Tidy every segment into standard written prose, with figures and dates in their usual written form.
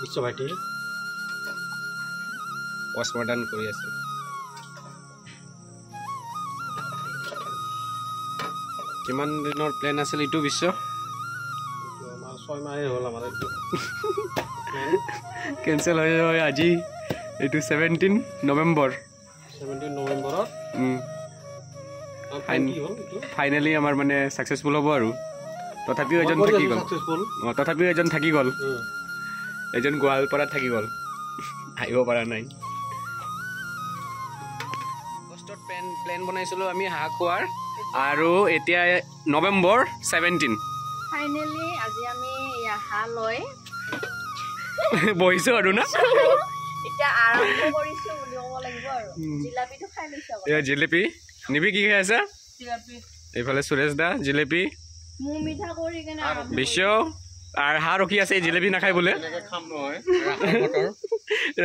বিশ্ব ভাইটি পষ্টমৰ্টম কৰি আছে কিমান দিনৰ প্লেন আছিল এইটো বিশ্ব আমাৰ 6 মাহে হ'ল আমাৰ এইটো কেনসেল হয় আজি এইটো 17 নৱেম্বৰ 17 নৱেম্বৰত ফাইনালি আমাৰ মানে সাকসেসফুল হ'ব আৰু তথাপিও এজন থাকি গ'ল এজন গোৱালপাৰাত থাকি গ'ল আহিব পৰা নাই আগষ্টত প্লেন বনাইছিলোঁ আমি হাঁহ খোৱাৰ আৰু এতিয়া নৱেম্বৰ 17 ফাইনালি আজি আমি হাঁহ লৈ বহিছোঁ আৰু না এতিয়া আৰম্ভ কৰিছোঁ বুলি ক'ব লাগিব আৰু জিলাপিটো খাই লৈছোঁ এয়া জিলাপি নিবি কি খাই আছা জিলাপি এইফালে সুৰেশ দা জিলাপি মুখ মিঠা কৰি কেনে বিশ্ব আৰ হাঁহ ৰখি আছে জিলাপি নাখায় বোলে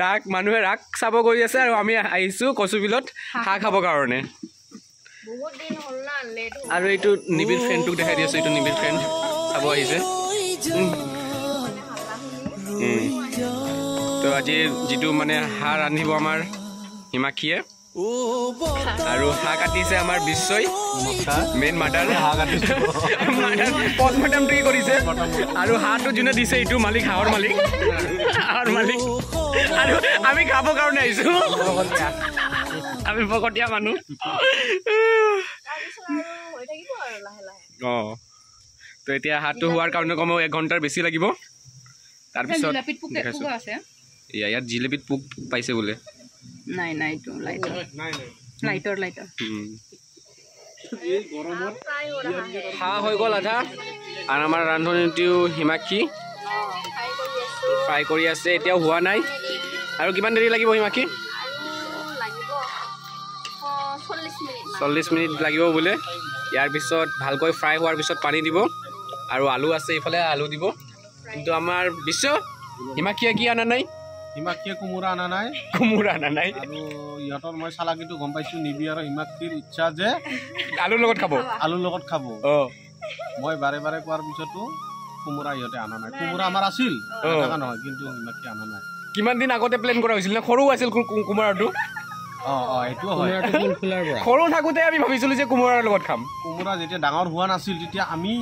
ৰাগ মানুহে ৰাগ চাব কৰি আছে আৰু আমি আহিছোঁ কচুবিলত হাঁহ খাবৰ কাৰণে বহুত দিন হ'ল না লেট আৰু এইটো নিবিৰ ফ্ৰেণ্ডটোক দেখাই দি আছোঁ এইটো নিবিৰ ফ্ৰেণ্ড চাব আহিছে তো আজি যিটো মানে হাঁহ ৰান্ধিব আমাৰ হিমাক্ষীয়ে আৰু হাঁহ কাটিছে আমাৰ বিশ্বই মেইন মাটাৰ পষ্টমৰ্টমটো কি কৰিছে আৰু হাঁহটো যোনে দিছে এইটো মালিক হাঁহৰ মালিক আৰু আমি খাবৰ কাৰণে আহিছোঁ আমি ভকতীয়া মানুহ অঁ তো এতিয়া হাঁহটো হোৱাৰ কাৰণে কমেও 1 ঘণ্টাৰ বেছি লাগিব তাৰপিছত ইয়াত জিলাপিত পোক পাইছে বোলে নাই এইটো লাইটৰ হাঁহ হৈ গ'ল আধা আৰু আমাৰ ৰান্ধনীটিও হিমাক্ষী ফ্ৰাই কৰি আছে এতিয়াও হোৱা নাই আৰু কিমান দেৰি লাগিব হিমাক্ষী 40 মিনিট লাগিব বোলে ইয়াৰ পিছত ভালকৈ ফ্ৰাই হোৱাৰ পিছত পানী দিব আৰু আলু আছে এইফালে আলু দিব কিন্তু আমাৰ বিশ্ব হিমাক্ষীয়ে কি অনা নাই হিমাক্ষীয়ে কোমোৰা অনা নাই আৰু ইহঁতৰ মই চালাকিটো গম পাইছোঁ নিবি আৰু হিমাক্ষীৰ ইচ্ছা যে আলুৰ লগত খাব মই বাৰে বাৰে কোৱাৰ পিছতো কোমোৰা ইহঁতে অনা নাই কোমোৰা আমাৰ আছিল নহয় কিন্তু হিমাক্ষী অনা নাই কিমান দিন আগতে প্লেন কৰা হৈছিল না সৰু আছিল কোমোৰাটো এইটো হয় সৰু থাকোঁতে আমি ভাবিছিলোঁ যে কোমোৰাৰ লগত খাম কোমোৰা যেতিয়া ডাঙৰ হোৱা নাছিল তেতিয়া আমি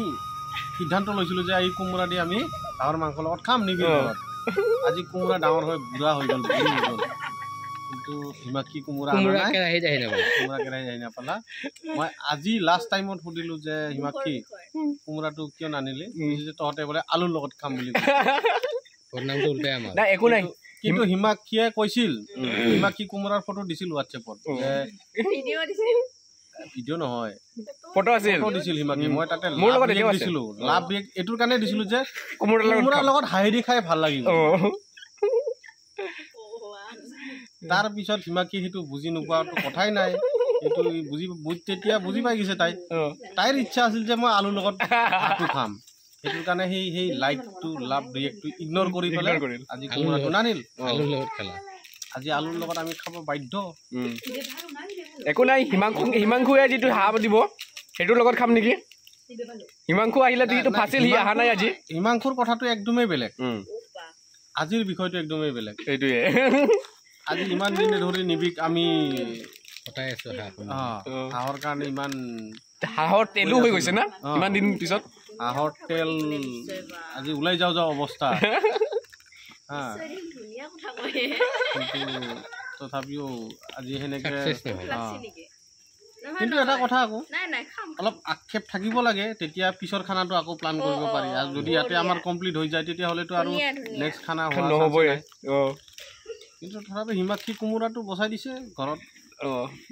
সিদ্ধান্ত লৈছিলোঁ যে এই কোমোৰা দি আমি হাঁহৰ মাংসৰ লগত খাম নিবি আজি কোমোৰা ডাঙৰ হৈ বুঢ়া হৈ গ'ল কিন্তু হিমাক্ষী কোমোৰা কেৰাহী আহি নাপালা মই আজি লাষ্ট টাইমত সুধিলোঁ যে হিমাক্ষী কোমোৰাটো কিয় নানিলি তহঁতে বোলে আলুৰ লগত খাম বুলি একো নাই কিন্তু হিমাক্ষীয়ে কৈছিল হিমাক্ষী কোমোৰাৰ ফটো দিছিল হোৱাটছএপত ভিডিঅ' নহয় ফটো দিছিল হিমাক্ষী মই তাতে দিছিলোঁ লাভ ব্ৰেক এইটোৰ কাৰণে দিছিলোঁ যে কোমোৰাৰ লগত হাঁহি খাই ভাল লাগিব তাৰ পিছত হিমাক্ষী সেইটো বুজি নোপোৱাটো কথাই নাই সেইটো তেতিয়া বুজি পাই গৈছে তাইৰ ইচ্ছা আছিল যে মই আলুৰ লগত ভাতটো খাম সেইটোৰ কাৰণে সেই লাইটটো লাভ ব্ৰেকটো ইগন'ৰ কৰি পেলাই আজি কোমোৰাটো নানিল আজি আলুৰ লগত আমি খাব বাধ্য একো নাই হিমাংশুৱে যিটো হাঁহ দিব সেইটোৰ লগত খাম নেকি হিমাংশু আহিলে যিটো ফাঁচিল সি অহা নাই আজি হিমাংশুৰ কথাটো একদমেই বেলেগ আজিৰ বিষয়টো একদমেই বেলেগ এইটোৱে আজি ইমান দিন ধৰি নিবিক আমি হাঁহৰ কাৰণে ইমান হাঁহৰ তেলো হৈ গৈছে না ইমান দিন পিছত হাঁহৰ তেল আজি ওলাই যাওঁ অৱস্থা কিন্তু তথাপিও আজি সেনেকে কিন্তু এটা কথা আকৌ অলপ আক্ষেপ থাকিব লাগে তেতিয়া পিছৰ খানাটো আকৌ প্লান কৰিব পাৰি আৰু যদি ইয়াতে আমাৰ কমপ্লিট হৈ যায় তেতিয়াহ'লেতো আৰু নেক্সট খানা নহ'বই কিন্তু তথাপি হিমাক্ষী কোমোৰাটো বচাই দিছে ঘৰত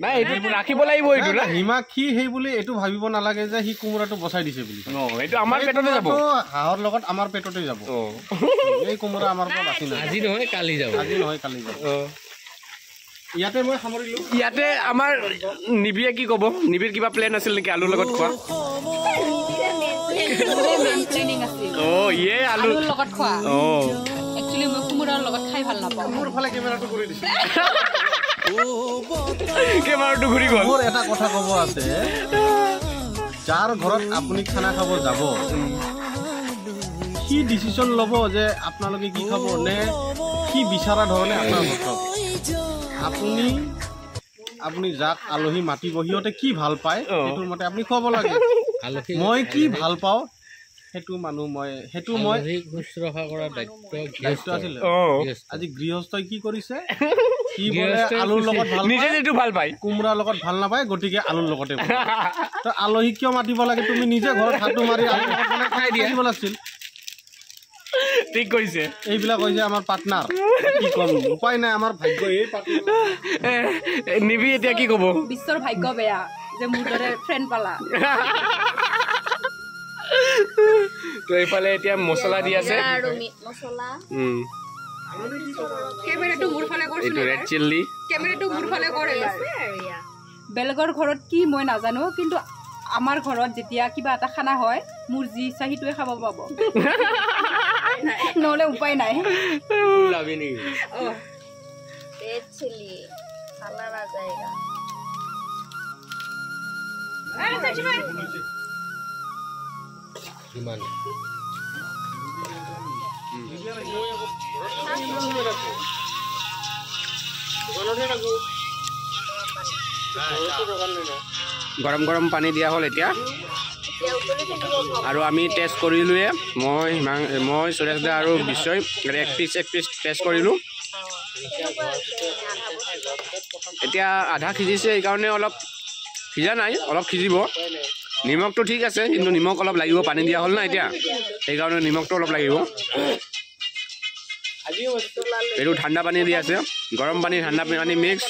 নাই এইটো ৰাখিব লাগিব এইটো না হিমাক্ষী সেই বুলি এইটো ভাবিব নালাগে যে সি কোমোৰাটো বচাই দিছে বুলি এইটো আমাৰ পেটতে যাব হাঁহৰ লগত আমাৰ পেটতে যাব এই কোমোৰা আমাৰ পৰা বাচি নাই আজি নহয় কালি যাব ইয়াতে মই সামৰিলোঁ ইয়াতে আমাৰ নিবিয়ে কি ক'ব নিবিৰ কিবা প্লেন আছিল নেকি আলুৰ লগত খোৱা আলুৰ লগত খোৱা একচুৱেলি মই কোমোৰাৰ লগত খাই ভাল নাপাওঁ মোৰ ফালে কেমেৰাটো কৰি দিছে কেমেৰাটো ঘূৰি গ'ল মোৰ এটা কথা ক'ব আছে যাৰ ঘৰত আপুনি খানা খাব যাব কি ডিচিশ্যন ল'ব যে আপোনালোকে কি খাব নে কি বিচৰা ধৰণে আপোনাৰ ঘৰত খাব আপুনি যাক আলহী মাতিব সিহঁতে কি ভাল পায় সেইটোৰ মতে আপুনি খুৱাব লাগে মই কি ভাল পাওঁ সেইটো মই শুশ্ৰূষা কৰাৰ দায়িত্ব আছিল আজি গৃহস্থই কি কৰিছে কি বোলে আলুৰ লগত ভাল পায় কোমৰাৰ লগত ভাল নাপায় গতিকে আলুৰ লগতে আলহী কিয় মাতিব লাগে তুমি নিজে ঘৰত হাতটো মাৰি খাই দিব লাগিছিল ঠিক কৈছে এইবিলাক হৈছে আমাৰ পাৰ্টনাৰ কি কম উপায় নাই আমাৰ ভাগ্য এই পাৰ্টনাৰ নিবি এতিয়া কি ক'ব বিশ্বৰ ভাগ্য বেয়া যে মোৰ দৰে ফ্ৰেণ্ড পালা তো এইফালে এতিয়া মছলা দি আছে এইটো ৰেড চিল্লি বেলেগৰ ঘৰত কি মই নাজানো কিন্তু আমাৰ ঘৰত যেতিয়া কিবা এটা খানা হয় মোৰ যি ইচ্ছা সিটোৱে খাব পাব নহ'লে উপায় নাই গৰম গৰম পানী দিয়া হ'ল এতিয়া আৰু আমি টেষ্ট কৰিলোঁৱে মই সুৰেশ দা আৰু বিশ্বই এক পিচ টেষ্ট কৰিলোঁ এতিয়া আধা সিজিছে এইকাৰণে অলপ সিজা নাই অলপ সিজিব নিমখটো ঠিক আছে কিন্তু নিমখ অলপ লাগিব পানী দিয়া হ'ল না এতিয়া সেইকাৰণে নিমখটো অলপ লাগিব এইটো ঠাণ্ডা পানী দি আছে গৰম পানী ঠাণ্ডা পানী মিক্স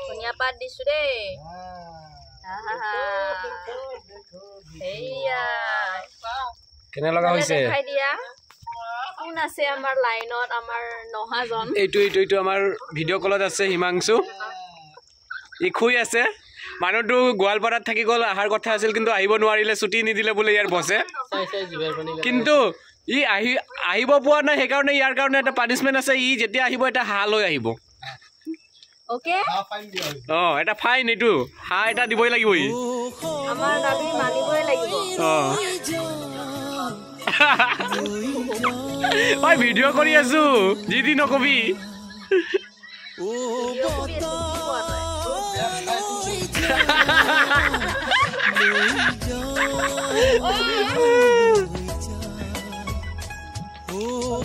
ধনিয়া পাত দিছো দেই কেনে লগা হৈছে কোন আছে আমাৰ লাইনত আমাৰ নহাজন এইটো আমাৰ ভিডিঅ' কলত আছে হিমাংশু ই শুই আছে মানুহটো গোৱালপাৰাত থাকি গ'ল অহাৰ কথা আছিল কিন্তু আহিব নোৱাৰিলে ছুটি নিদিলে বোলে ইয়াৰ বছে কিন্তু ই আহিব পোৱা নাই সেইকাৰণে ইয়াৰ কাৰণে এটা পানিছমেণ্ট আছে ই যেতিয়া আহিব এটা হাঁহ লৈ আহিব এটা ফাইন এইটো হাঁহ এটা দিবই লাগিব ই মই ভিডিঅ' কৰি আছো যি দি নকবি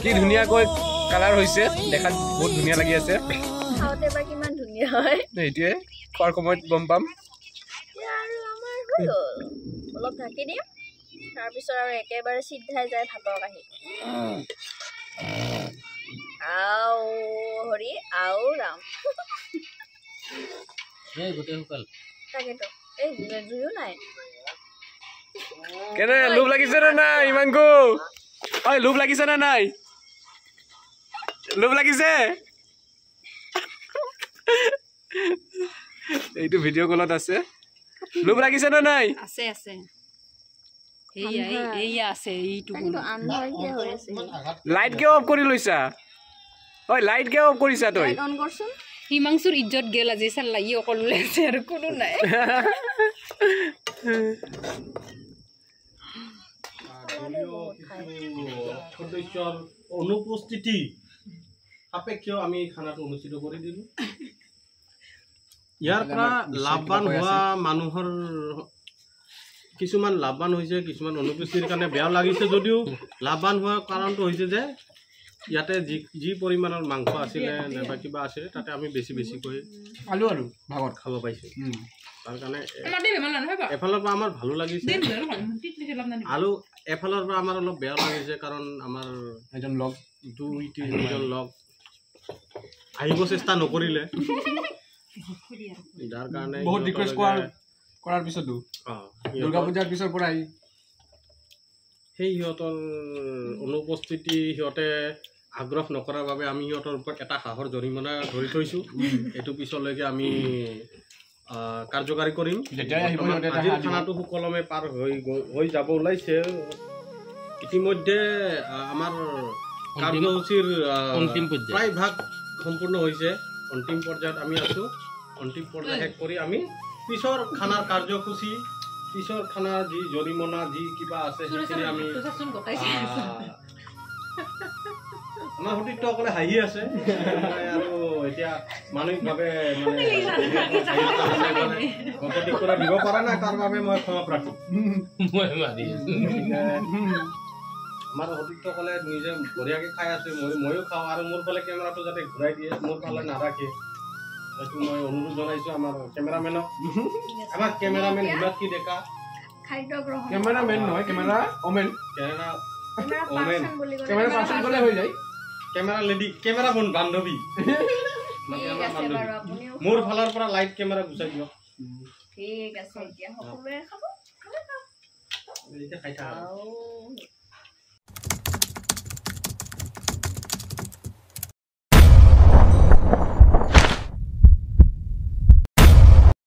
কি ধুনীয়াকৈ কালাৰ হৈছে দেখাত বহুত ধুনীয়া লাগি আছে সেইটোৱে খোৱাৰ সময়ত গম পাম অলপ ঢাকি দিম তাৰপিছত আৰু একেবাৰে চিধাই যায় ভাতৰ কাঁহী আও হৰি আও ৰাম তাকেতো এই জুইও নাই কেনে লোভ লাগিছে নে নাই হিমাংশু ঐ লোভ লাগিছে নে নাই লোভ লাগিছে এইটো ভিডিঅ' কলত আছে লোভ লাগিছে নে নাই আছে লাইট কিয় অফ কৰি লৈছা ঐ লাইট কিয় অফ কৰিছা তই হিমাংশুৰ ইজ্জত গেল আজি চাল লাগি অকলে আছে আৰু কোনো নাই সদস্যৰ অনুপস্থিতি সাপেক্ষেও আমি খানাটো অনুষ্ঠিত কৰি দিলোঁ ইয়াৰ পৰা লাভৱান হোৱা মানুহৰ কিছুমান লাভৱান হৈছে কিছুমান অনুপস্থিতিৰ কাৰণে বেয়া লাগিছে যদিও লাভৱান হোৱাৰ কাৰণটো হৈছে যে ইয়াতে যি পৰিমাণৰ মাংস আছিলে নাইবা কিবা আছিলে তাতে আমি বেছিকৈ আলু ভাগত খাব পাইছোঁ তাৰ কাৰণে এফালৰ পৰা আমাৰ ভালো লাগিছে আলু এফালৰ পৰা আমাৰ অলপ বেয়া লাগিছে কাৰণ আমাৰ এজন লগ দুই তিনিজন লগ আহিব চেষ্টা নকৰিলে যাৰ কাৰণে বহুত ৰিকুৱেষ্ট কৰাৰ পিছতো দুৰ্গা পূজাৰ পিছৰ পৰা সেই সিহঁতৰ অনুপস্থিতি সিহঁতে আগ্ৰহ নকৰাৰ বাবে আমি সিহঁতৰ ওপৰত এটা হাঁহৰ জৰিমনা ধৰি থৈছোঁ এইটো পিছলৈকে আমি কাৰ্যকাৰী কৰিম আজিৰ খানাটো সুকলমে পাৰ হৈ যাব ওলাইছে ইতিমধ্যে আমাৰ কাৰ্যসূচীৰ অন্তিম পৰ্যায়। প্ৰায় ভাগ সম্পূৰ্ণ হৈছে অন্তিম পৰ্যায়ত আমি আছোঁ অন্তিম পৰ্যায় শেষ কৰি আমি পিছৰ খানাৰ কাৰ্যসূচী পিছৰ খানাৰ যি জৰিমনা যি কিবা আছে সেইখিনি আমি আমাৰ সতীৰ্থসকলে হাঁহি আছে মই আৰু এতিয়া মানসিকভাৱে প্ৰতিক্ৰিয়া দিব পৰা নাই তাৰ বাবে মই ক্ষমা প্ৰাৰ্থী আমাৰ সতীৰ্থসকলে নিজে বঢ়িয়াকৈ খাই আছে ময়ো খাওঁ আৰু মোৰ ফালে কেমেৰাটো যাতে ঘূৰাই দিয়ে মোৰ ফালে নাৰাখে সেইটো মই অনুৰোধ জনাইছোঁ আমাৰ কেমেৰামেনক আমাৰ কেমেৰামেন হিমাক্ষী ডেকা কেমেৰামেন নহয় কেমেৰা অমেন কেমেৰা পাৰ্চন গ'লে হৈ যায় কেমেৰা লেডি কেমেৰা বান্ধৱী মোৰ ফালৰ পৰা লাইট কেমেৰা গুচাই দিয়ক ঠিক আছে এতিয়া সকলোৱে খাব খাই থাকা